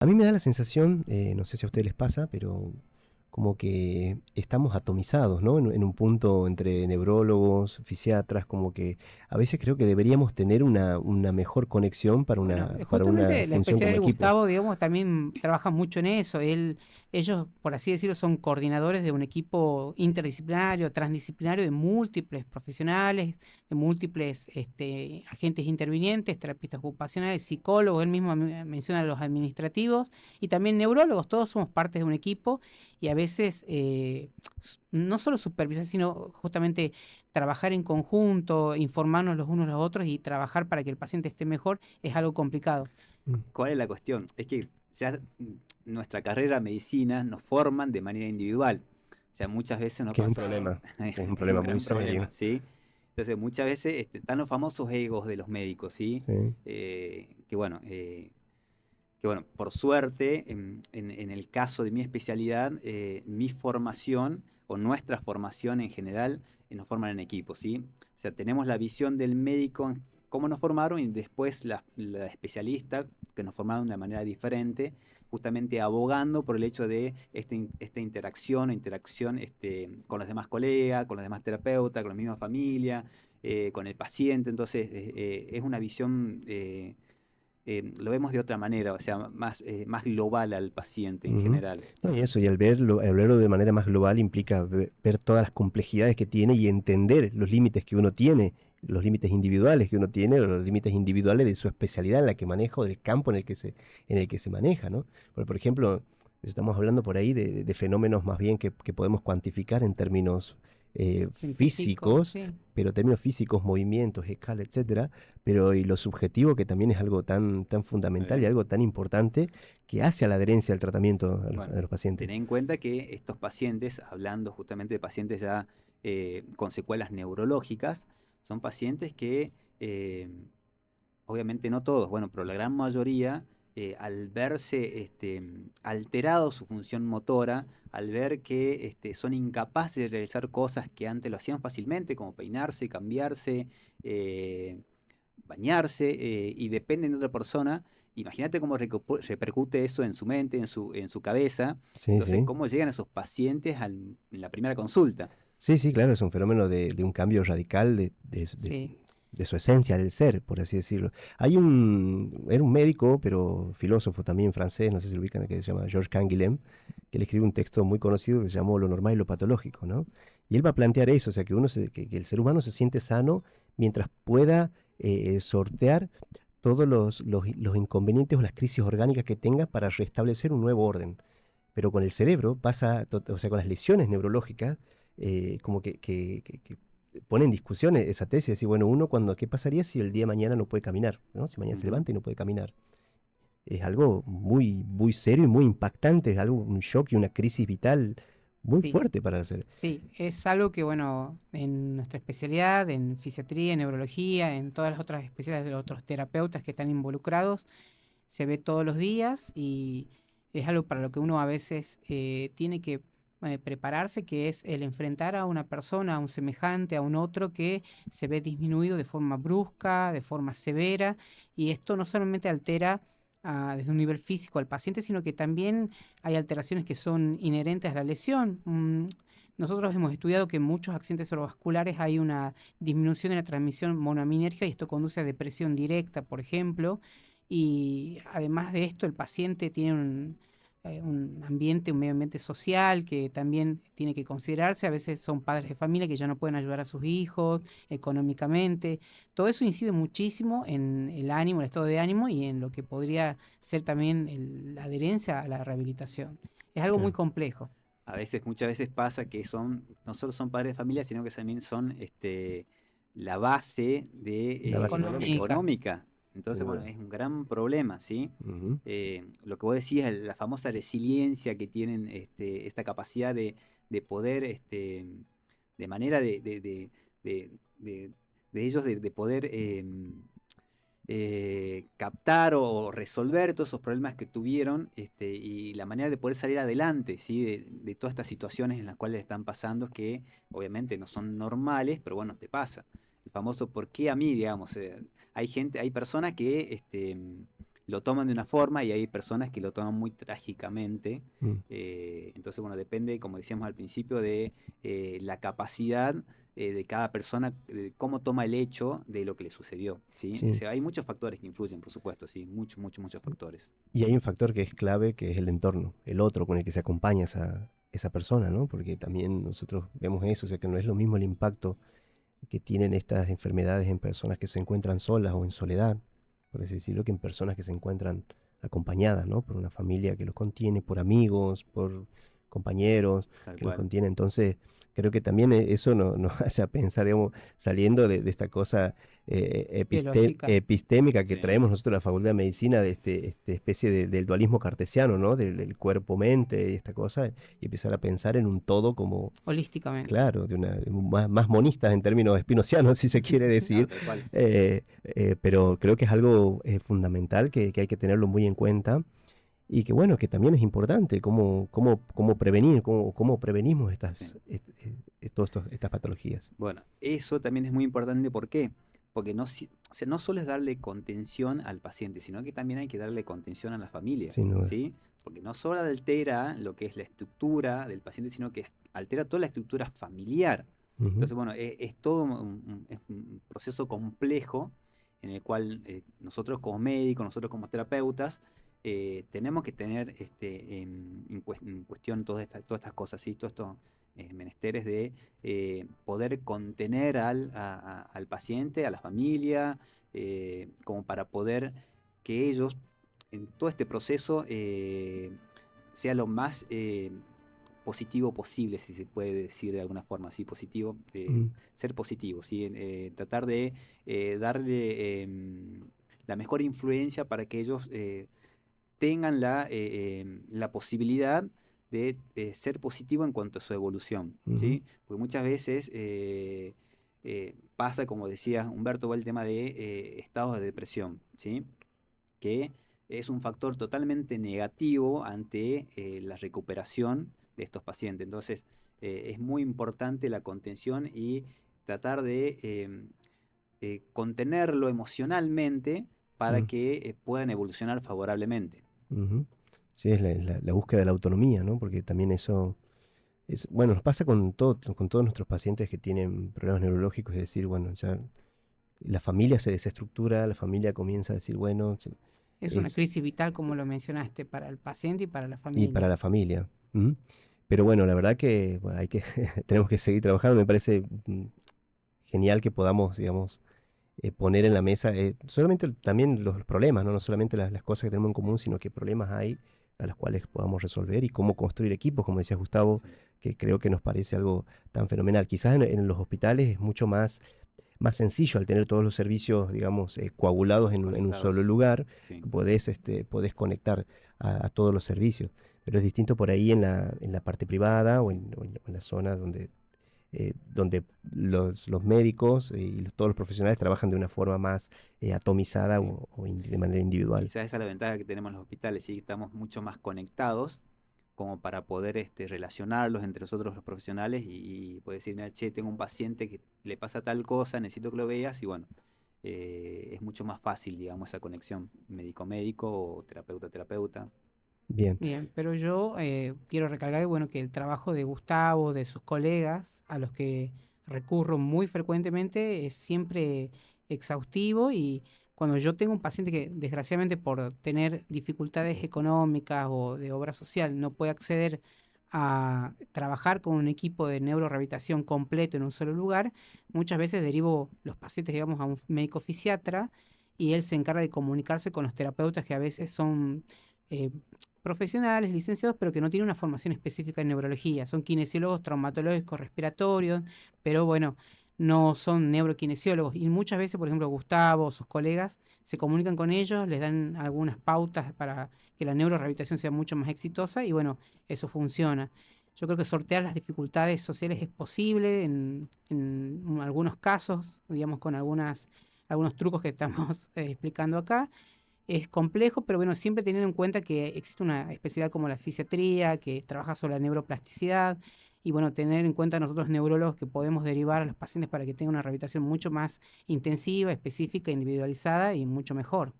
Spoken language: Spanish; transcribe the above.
A mí me da la sensación, no sé si a ustedes les pasa, pero como que estamos atomizados, ¿no? En un punto entre neurólogos, fisiatras, como que a veces creo que deberíamos tener una mejor conexión Bueno, para una justamente la función especialidad como de equipo. Gustavo, digamos, también trabaja mucho en eso. Ellos, por así decirlo, son coordinadores de un equipo interdisciplinario, transdisciplinario de múltiples profesionales, de múltiples agentes intervinientes, terapeutas ocupacionales, psicólogos, él mismo menciona a los administrativos y también neurólogos. Todos somos parte de un equipo y a veces no solo supervisar, sino justamente trabajar en conjunto, informarnos los unos a los otros y trabajar para que el paciente esté mejor es algo complicado. Mm. ¿Cuál es la cuestión? Es que ya nuestra carrera de medicina nos forman de manera individual. O sea, muchas veces nos Que pasa, es un es un problema muy gran serio. problema, ¿sí? Entonces, muchas veces están los famosos egos de los médicos, ¿sí? Sí. Que bueno, por suerte, en el caso de mi especialidad, mi formación o nuestra formación en general nos forman en equipo, ¿sí? O sea, tenemos la visión del médico, cómo nos formaron, y después la especialista, que nos formaron de una manera diferente, justamente abogando por el hecho de esta interacción con los demás colegas, con los demás terapeutas, con la misma familia, con el paciente. Entonces, es una visión... lo vemos de otra manera, o sea, más global al paciente en Ujú. general, No, ¿sí? y eso, y al verlo de manera más global implica ver todas las complejidades que tiene y entender los límites que uno tiene, los límites individuales que uno tiene, o los límites individuales de su especialidad en la que maneja o del campo en el que se maneja, ¿no? Porque, por ejemplo, estamos hablando por ahí de fenómenos más bien que podemos cuantificar en términos Científico, físicos, sí. pero términos físicos, movimientos, escala, etcétera, pero y lo subjetivo que también es algo tan fundamental y Eh, algo tan importante que hace a la adherencia al tratamiento Bueno, a los pacientes. ten en cuenta que estos pacientes, hablando justamente de pacientes ya con secuelas neurológicas, son pacientes que, obviamente no todos, bueno, pero la gran mayoría, al verse alterado su función motora, al ver que son incapaces de realizar cosas que antes lo hacían fácilmente, como peinarse, cambiarse, eh, bañarse, y dependen de otra persona. Imagínate cómo repercute eso en su mente, en su cabeza. Sí, Entonces, sí. cómo llegan esos pacientes en la primera consulta. Sí, sí, claro, es un fenómeno de un cambio radical Sí. de su esencia, del ser, por así decirlo. Era un médico, pero filósofo también francés, no sé si lo ubican, que se llama Georges Canguilhem, que él escribe un texto muy conocido que se llamó Lo normal y lo patológico, ¿no? Y él va a plantear eso, o sea, que el ser humano se siente sano mientras pueda sortear todos los inconvenientes o las crisis orgánicas que tenga para restablecer un nuevo orden. Pero con el cerebro pasa, o sea, con las lesiones neurológicas, como que pone en discusión esa tesis, decir, bueno, ¿qué pasaría si el día de mañana no puede caminar? ¿No? Si mañana se Ujú. levanta y no puede caminar. Es algo muy serio y muy impactante, es algo, un shock y una crisis vital muy Sí, fuerte para hacer. sí, es algo que, bueno, en nuestra especialidad, en fisiatría, en neurología, en todas las otras especialidades de los otros terapeutas que están involucrados, se ve todos los días y es algo para lo que uno a veces tiene que prepararse, que es el enfrentar a una persona, a un semejante, a un otro que se ve disminuido de forma brusca, de forma severa, y esto no solamente altera desde un nivel físico al paciente, sino que también hay alteraciones que son inherentes a la lesión. Nosotros hemos estudiado que en muchos accidentes cerebrovasculares hay una disminución en la transmisión monoaminérgica y esto conduce a depresión directa, por ejemplo, y además de esto, el paciente tiene un ambiente, un medio ambiente social que también tiene que considerarse. A veces son padres de familia que ya no pueden ayudar a sus hijos económicamente. Todo eso incide muchísimo en el ánimo, el estado de ánimo y en lo que podría ser también la adherencia a la rehabilitación. Es algo muy Claro. complejo. Muchas veces pasa que no solo son padres de familia, sino que también son la base La base económica, Económica. económica. Entonces, bueno, seguro. es un gran problema, ¿sí? Ujú. Lo que vos decías, la famosa resiliencia que tienen, esta capacidad de poder, de manera de- de- de ellos de poder captar o resolver todos esos problemas que tuvieron, y la manera de poder salir adelante, ¿sí? De todas estas situaciones en las cuales están pasando que obviamente no son normales, pero bueno, te pasa. El famoso ¿por qué a mí? Digamos, hay personas que lo toman de una forma y hay personas que lo toman muy trágicamente. Mm. Entonces, bueno, depende, como decíamos al principio, de la capacidad de cada persona, de cómo toma el hecho de lo que le sucedió, ¿sí? O Sí. sea, hay muchos factores que influyen, por supuesto, sí, muchos, muchos, muchos factores. Y hay un factor que es clave, que es el entorno, el otro con el que se acompaña esa persona, ¿no? Porque también nosotros vemos eso, o sea, que no es lo mismo el impacto que tienen estas enfermedades en personas que se encuentran solas o en soledad, por así decirlo, que en personas que se encuentran acompañadas, ¿no? Por una familia que los contiene, por amigos, por compañeros Tal que los cual. contiene. Entonces, creo que también eso nos hace a pensar, digamos, saliendo de esta cosa Biológica. epistémica que Sí, traemos nosotros de la Facultad de Medicina, de este especie del dualismo cartesiano, ¿no? Del cuerpo-mente y esta cosa, y empezar a pensar en un todo como Holísticamente. claro, más monistas en términos espinocianos, si se quiere claro, decir, tal cual. pero creo que es algo fundamental que hay que tenerlo muy en cuenta y que bueno, que también es importante cómo prevenir, cómo prevenimos Sí. estas patologías. Bueno, eso también es muy importante. ¿Por qué? Porque no, o sea, no solo es darle contención al paciente, sino que también hay que darle contención a la familia, Sin duda. ¿sí? Porque no solo altera lo que es la estructura del paciente, sino que altera toda la estructura familiar. Ujú, Entonces, bueno, es todo es un proceso complejo en el cual nosotros como médicos, nosotros como terapeutas, tenemos que tener en cuestión todas estas cosas, ¿sí? Todos estos menesteres de poder contener al paciente, a la familia, como para poder que ellos en todo este proceso sea lo más positivo posible, si se puede decir de alguna forma así, positivo, ujú, ser positivo, ¿sí? Tratar de darle la mejor influencia para que ellos tengan la posibilidad de ser positivo en cuanto a su evolución, ujú, ¿sí? Porque muchas veces pasa, como decía Humberto, va el tema de estados de depresión, ¿sí? Que es un factor totalmente negativo ante la recuperación de estos pacientes. Entonces, es muy importante la contención y tratar de contenerlo emocionalmente para ujú, que puedan evolucionar favorablemente. ujú. Sí, es la búsqueda de la autonomía, ¿no? Porque también eso bueno, nos pasa con todos nuestros pacientes que tienen problemas neurológicos, es decir, bueno, ya la familia se desestructura, la familia comienza a decir, bueno, Es una es, crisis vital, como lo mencionaste, para el paciente y para la y para familia. la familia. Ujú. Pero bueno, la verdad que bueno, tenemos que seguir trabajando. Me parece genial que podamos, digamos, poner en la mesa solamente también los problemas, ¿no? No solamente las cosas que tenemos en común, sino qué problemas hay a los cuales podamos resolver y cómo construir equipos, como decía Gustavo, Sí, que creo que nos parece algo tan fenomenal. Quizás en los hospitales es mucho más sencillo al tener todos los servicios, digamos, coagulados en un solo conectados. lugar, Sí. que podés conectar a todos los servicios. Pero es distinto por ahí en la parte privada o Sí. en la zona donde los médicos y todos los profesionales trabajan de una forma más atomizada Sí. de manera individual. Quizás esa es la ventaja que tenemos en los hospitales, ¿sí? Estamos mucho más conectados como para poder relacionarlos entre nosotros los profesionales y poder decir, mira, che, tengo un paciente que le pasa tal cosa, necesito que lo veas y bueno, es mucho más fácil, digamos, esa conexión médico-médico o terapeuta-terapeuta. Bien. Bien, pero yo quiero recalcar bueno, que el trabajo de Gustavo, de sus colegas, a los que recurro muy frecuentemente, es siempre exhaustivo y cuando yo tengo un paciente que desgraciadamente por tener dificultades económicas o de obra social no puede acceder a trabajar con un equipo de neurorehabilitación completo en un solo lugar, muchas veces derivo los pacientes, digamos, a un médico fisiatra y él se encarga de comunicarse con los terapeutas que a veces son eh, profesionales, licenciados, pero que no tienen una formación específica en neurología. Son kinesiólogos traumatológicos respiratorios, pero bueno, no son neurokinesiólogos. Y muchas veces, por ejemplo, Gustavo, sus colegas, se comunican con ellos, les dan algunas pautas para que la neurorehabilitación sea mucho más exitosa y bueno, eso funciona. Yo creo que sortear las dificultades sociales es posible en algunos casos, digamos, con algunos trucos que estamos explicando acá, es complejo, pero bueno, siempre teniendo en cuenta que existe una especialidad como la fisiatría, que trabaja sobre la neuroplasticidad, y bueno, tener en cuenta nosotros neurólogos que podemos derivar a los pacientes para que tengan una rehabilitación mucho más intensiva, específica, individualizada y mucho mejor.